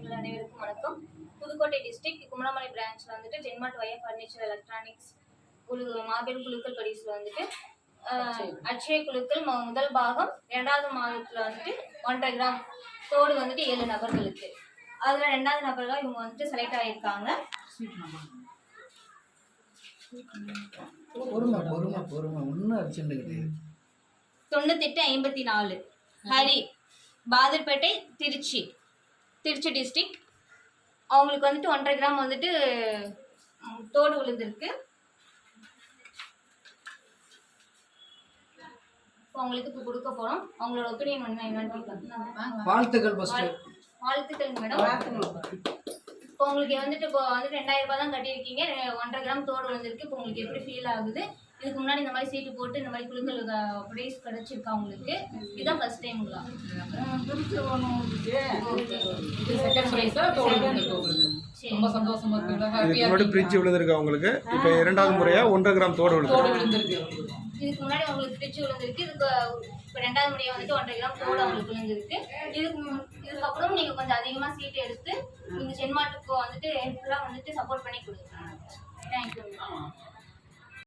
நண்பர்கள் அனைவருக்கும் வணக்கம். புதுக்கோட்டை டிஸ்ட்ரிக்ட் குமரமலை பிரான்ச்ல வந்துட்டு ஜென்மார்ட் ஒயர் ஃபர்னிச்சர் எலக்ட்ரானிக்ஸ் மாபெரும் குழுக்கள் பரிசுல வந்துட்டு அட்சய குழுக்கள் முதல் பாகம் 2வது மாதத்துல வந்துட்டு 1.5 கிராம் தோடு வந்துட்டு 7 நபர்களுக்கு. அதுல 2வது நபர்களா இவங்க வந்துட்டு செலக்ட் ஆகியிருக்காங்க. ஒன்றும் அர்ஜென்ட் கிடையாது. 9854 ஹரி பாதர்பேட்டை திருச்சி டிஸ்ட்ரிக்ட். அவங்களுக்கு வந்துட்டு 1.5 கிராம் வந்துட்டு தோடு விழுந்திருக்கு. அவங்களுக்கு இப்போ கொடுக்க போகிறோம். அவங்களோட ஒப்பீனியன் என்னன்னு கேட்கலாம். வாழ்த்துக்கள் மேடம். இப்போ உங்களுக்கு வந்துட்டு 2000 ரூபாய் தான் கட்டியிருக்கீங்க. 1.5 கிராம் தோடு விழுந்திருக்கு. இப்போ உங்களுக்கு எப்படி ஃபீல் ஆகுது? இதுக்கு முன்னாடி இந்த மாதிரி சீட்டு போட்டு இந்த மாதிரி குழுக்கள் ப்ரைஸ் கிடைச்சிருக்கா உங்களுக்கு? இதுதான் ஃபர்ஸ்ட் டைம்ங்களா? ரொம்ப சந்தோஷமா இருக்கு. முன்னாடி ஃப்ரிட்ஜ் விழுந்திருக்கு அவங்களுக்கு. இப்போ 2வது முறையா 1.5 கிராம் தோடு விழுந்திருக்கு. இதுக்கு முன்னாடி உங்களுக்கு ஃப்ரிட்ஜ் விழுந்திருக்கு. இதுக்கு இப்போ 2வது முறையா வந்துட்டு 1.5 கிராம் தோடு அவங்களுக்கு விழுந்திருக்கு. இதுக்கப்புறம் நீங்க கொஞ்சம் அதிகமா சீட் எடுத்து நீங்க ஜென்மார்ட்டுக்கு வந்துட்டு ஹெல்ப்ஃபுல்லா வந்துட்டு சப்போர்ட் பண்ணி கொடுங்க. தேங்க்யூ.